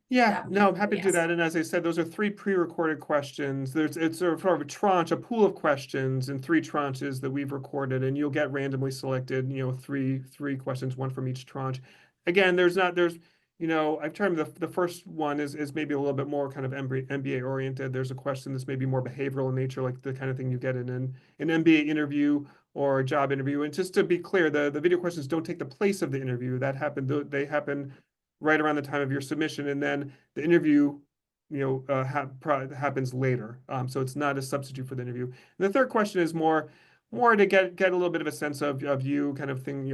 Yeah, that would no, be I'm happy really to do yes. that. And as I said, those are three pre-recorded questions. It's sort of a tranche, a pool of questions in three tranches that we've recorded, and you'll get randomly selected, three questions, one from each tranche. Again, I've tried the first one is maybe a little bit more kind of MBA oriented. There's a question that's maybe more behavioral in nature, like the kind of thing you get in an MBA interview or a job interview. And just to be clear, the video questions don't take the place of the interview. They happen right around the time of your submission, and then the interview, happens later. So it's not a substitute for the interview. And the third question is more to get a little bit of a sense of you, kind of thing,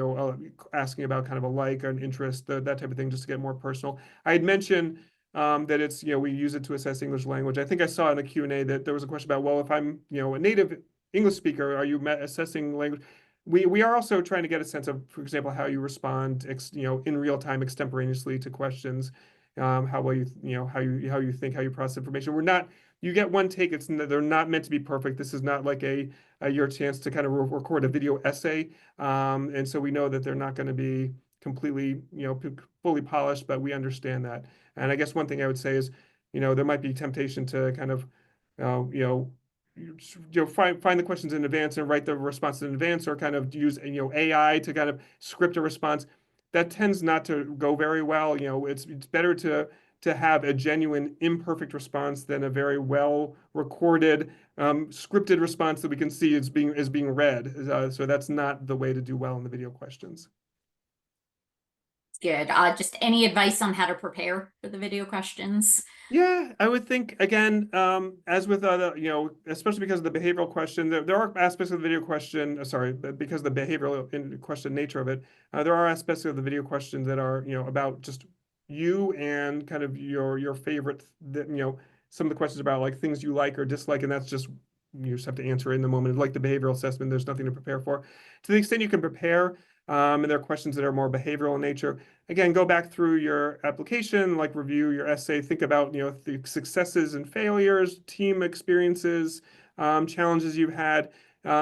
asking about kind of a like or an interest, that type of thing, just to get more personal. I had mentioned that it's, we use it to assess English language. I think I saw in the Q&A that there was a question about, well, if I'm, a native English speaker, are you assessing language? We are also trying to get a sense of, for example, how you respond, in real time, extemporaneously to questions, how well how you think, how you process information. You get one take. They're not meant to be perfect. This is not like your chance to kind of record a video essay, and so we know that they're not going to be completely, fully polished, but we understand that. And I guess one thing I would say is, there might be temptation to kind of, uh, you know find the questions in advance and write the responses in advance, or kind of use AI to kind of script a response. That tends not to go very well. It's better to have a genuine imperfect response than a very well recorded scripted response that we can see is being read. So that's not the way to do well in the video questions. Good. Just any advice on how to prepare for the video questions? Yeah, I would think, again, as with other, especially because of the behavioral question, there are aspects of the video question, sorry, because of the behavioral question nature of it, there are aspects of the video question that are, about just you and kind of your favorite, some of the questions about like things you like or dislike, and that's just, you just have to answer it in the moment. Like the behavioral assessment, there's nothing to prepare for. To the extent you can prepare, and there are questions that are more behavioral in nature, again, go back through your application, like review your essay, think about, the successes and failures, team experiences, challenges you've had,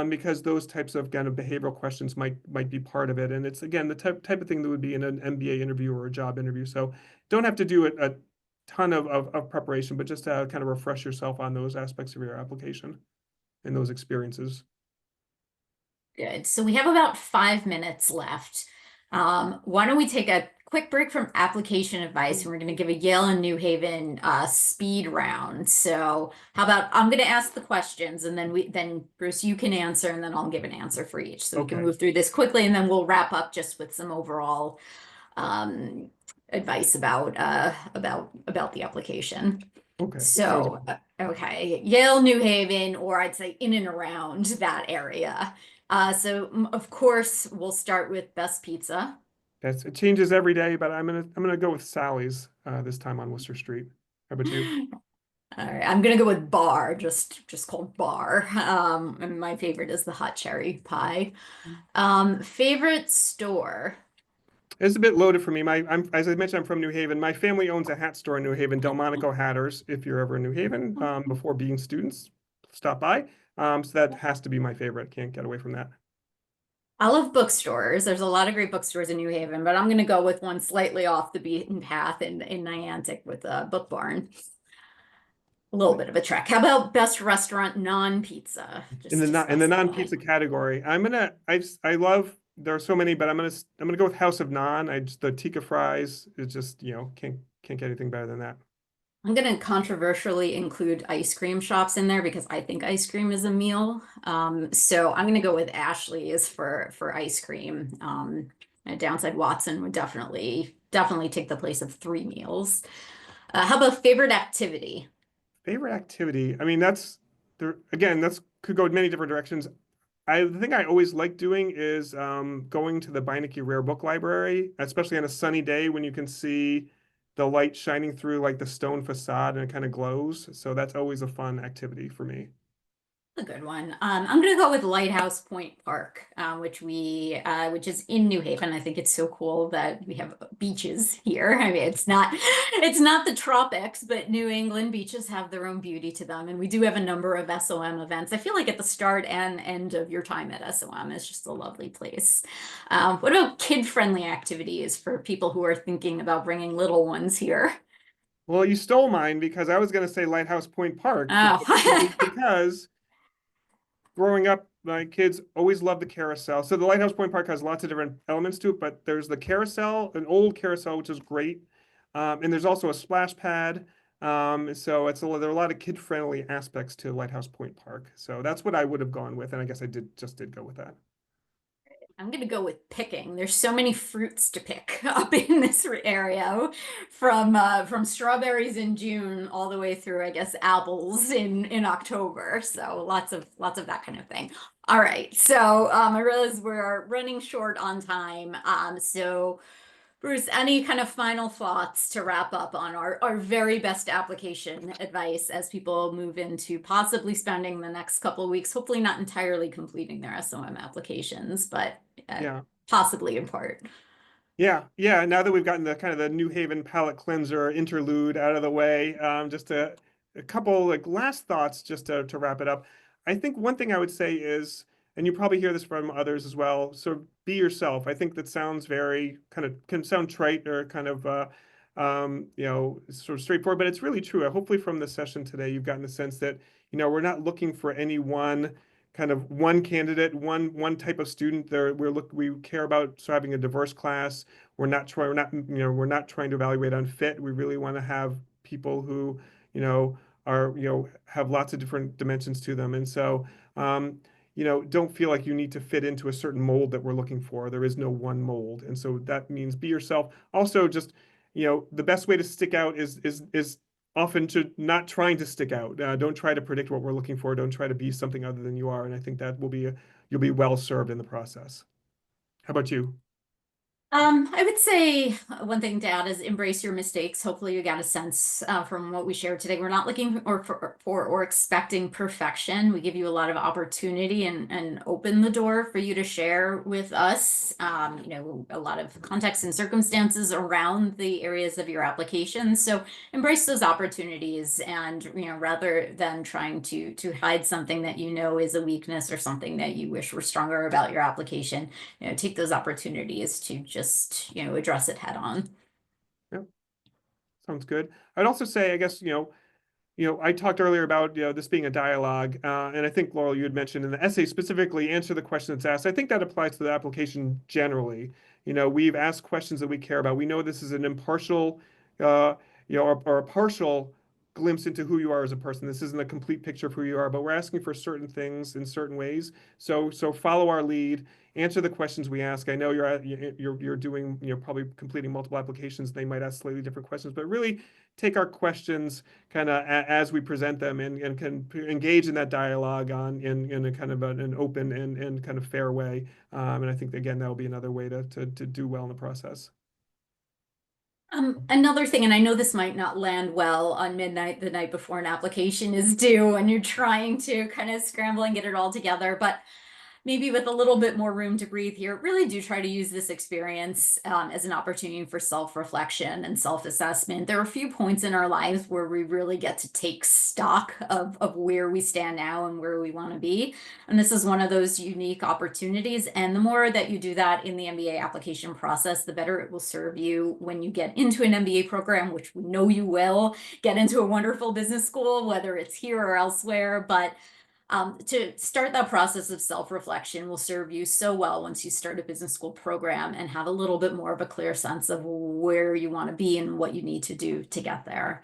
because those types of kind of behavioral questions might be part of it. And it's, again, the type of thing that would be in an MBA interview or a job interview. So don't have to do a ton of preparation, but just to kind of refresh yourself on those aspects of your application and those experiences. Good. So we have about 5 minutes left. Why don't we take a quick break from application advice, and we're going to give a Yale and New Haven speed round. So how about I'm going to ask the questions, and then Bruce, you can answer, and then I'll give an answer for each. So we can Okay. move through this quickly, and then we'll wrap up just with some overall advice about the application. Okay. Sounds So, good. okay, Yale, New Haven, or I'd say in and around that area. Of course, we'll start with best pizza. It changes every day, but I'm gonna go with Sally's this time on Worcester Street. How about you? All right, I'm gonna go with bar, just called bar. And my favorite is the hot cherry pie. Favorite store. It's a bit loaded for me. As I mentioned, I'm from New Haven. My family owns a hat store in New Haven, DelMonico Hatters. If you're ever in New Haven, before being students, stop by. So that has to be my favorite. Can't get away from that. I love bookstores. There's a lot of great bookstores in New Haven, but I'm gonna go with one slightly off the beaten path in Niantic with Book Barn. A little bit of a trek. How about best restaurant non-pizza? In Just the to non in the specify. non-pizza category, I love there are so many, but I'm gonna go with House of Non. I just the tikka fries is just can't get anything better than that. I'm going to controversially include ice cream shops in there because I think ice cream is a meal. So I'm going to go with Ashley's for ice cream. Downside Watson would definitely take the place of three meals. How about favorite activity? Favorite activity. I mean, that's there again. That's could go in many different directions. The thing I always like doing is going to the Beinecke Rare Book Library, especially on a sunny day when you can see the light shining through like the stone facade and it kind of glows. So that's always a fun activity for me. A good one. I'm gonna go with Lighthouse Point Park, which is in New Haven. I think it's so cool that we have beaches here. I mean, it's not the tropics, but New England beaches have their own beauty to them, and we do have a number of SOM events. I feel like at the start and end of your time at SOM, it's just a lovely place. What about kid-friendly activities for people who are thinking about bringing little ones here? Well, you stole mine because I was going to say Lighthouse Point Park Oh. because growing up, my kids always loved the carousel. So the Lighthouse Point Park has lots of different elements to it, but there's the carousel, an old carousel, which is great. And there's also a splash pad. So there are a lot of kid-friendly aspects to Lighthouse Point Park. So that's what I would have gone with, and I guess I did go with that. I'm gonna go with picking. There's so many fruits to pick up in this area, from strawberries in June all the way through, I guess, apples in October. So lots of that kind of thing. All right. So I realize we're running short on time. So Bruce, any kind of final thoughts to wrap up on our very best application advice as people move into possibly spending the next couple of weeks, hopefully not entirely completing their SOM applications, but uh, Yeah. possibly in part. Yeah, yeah. Now that we've gotten the kind of the New Haven palate cleanser interlude out of the way, just a couple like last thoughts just to wrap it up. I think one thing I would say is, and you probably hear this from others as well, so be yourself. I think that sounds very kind of can sound trite or kind of sort of straightforward, but it's really true. Hopefully from the session today, you've gotten the sense that, we're not looking for any one kind of one candidate, one type of student. We care about so having a diverse class. We're not trying to evaluate on fit. We really want to have people who, have lots of different dimensions to them. And so, don't feel like you need to fit into a certain mold that we're looking for. There is no one mold. And so that means be yourself. Also, just, the best way to stick out is often to not trying to stick out. Don't try to predict what we're looking for. Don't try to be something other than you are. And I think that you'll be well served in the process. How about you? I would say one thing to add is embrace your mistakes. Hopefully, you got a sense from what we shared today. We're not looking or expecting perfection. We give you a lot of opportunity and open the door for you to share with us. A lot of context and circumstances around the areas of your application. So embrace those opportunities, and rather than trying to hide something that you know is a weakness or something that you wish were stronger about your application, take those opportunities to just, address it head on. Yeah, sounds good. I'd also say, I guess, I talked earlier about this being a dialogue, and I think Laurel, you had mentioned in the essay specifically answer the question that's asked. I think that applies to the application generally. We've asked questions that we care about. We know this is an impartial, or a partial glimpse into who you are as a person. This isn't a complete picture of who you are, but we're asking for certain things in certain ways. So follow our lead. Answer the questions we ask. I know you're doing probably completing multiple applications. They might ask slightly different questions, but really take our questions kind of as we present them and can engage in that dialogue in a kind of an open and kind of fair way. And I think again that will be another way to do well in the process. Another thing, and I know this might not land well on midnight the night before an application is due, and you're trying to kind of scramble and get it all together, but maybe with a little bit more room to breathe here, really do try to use this experience as an opportunity for self-reflection and self-assessment. There are a few points in our lives where we really get to take stock of where we stand now and where we want to be. And this is one of those unique opportunities. And the more that you do that in the MBA application process, the better it will serve you when you get into an MBA program, which we know you will, get into a wonderful business school, whether it's here or elsewhere. But to start that process of self-reflection will serve you so well once you start a business school program and have a little bit more of a clear sense of where you want to be and what you need to do to get there.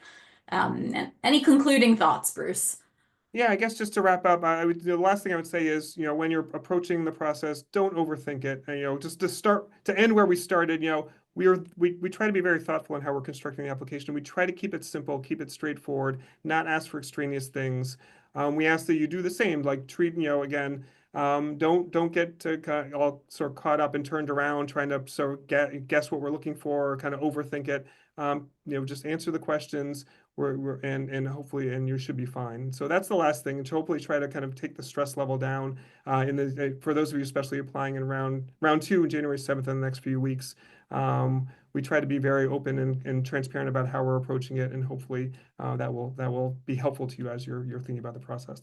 And any concluding thoughts, Bruce? Yeah, I guess just to wrap up, the last thing I would say is, when you're approaching the process, don't overthink it. And, just to end where we started, we try to be very thoughtful in how we're constructing the application. We try to keep it simple, keep it straightforward, not ask for extraneous things. We ask that you do the same, like treat, again, don't get all sort of caught up and turned around trying to sort of guess what we're looking for, or kind of overthink it. Just answer the questions and hopefully you should be fine. So that's the last thing, to hopefully try to kind of take the stress level down for those of you especially applying in round two, January 7th, in the next few weeks. We try to be very open and transparent about how we're approaching it, and hopefully that will be helpful to you as you're thinking about the process.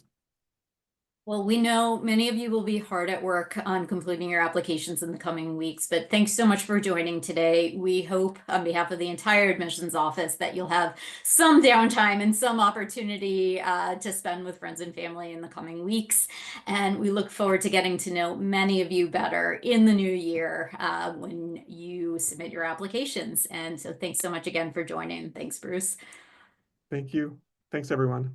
Well, we know many of you will be hard at work on completing your applications in the coming weeks, but thanks so much for joining today. We hope on behalf of the entire admissions office that you'll have some downtime and some opportunity to spend with friends and family in the coming weeks. And we look forward to getting to know many of you better in the new year when you submit your applications. And so thanks so much again for joining. Thanks, Bruce. Thank you. Thanks, everyone.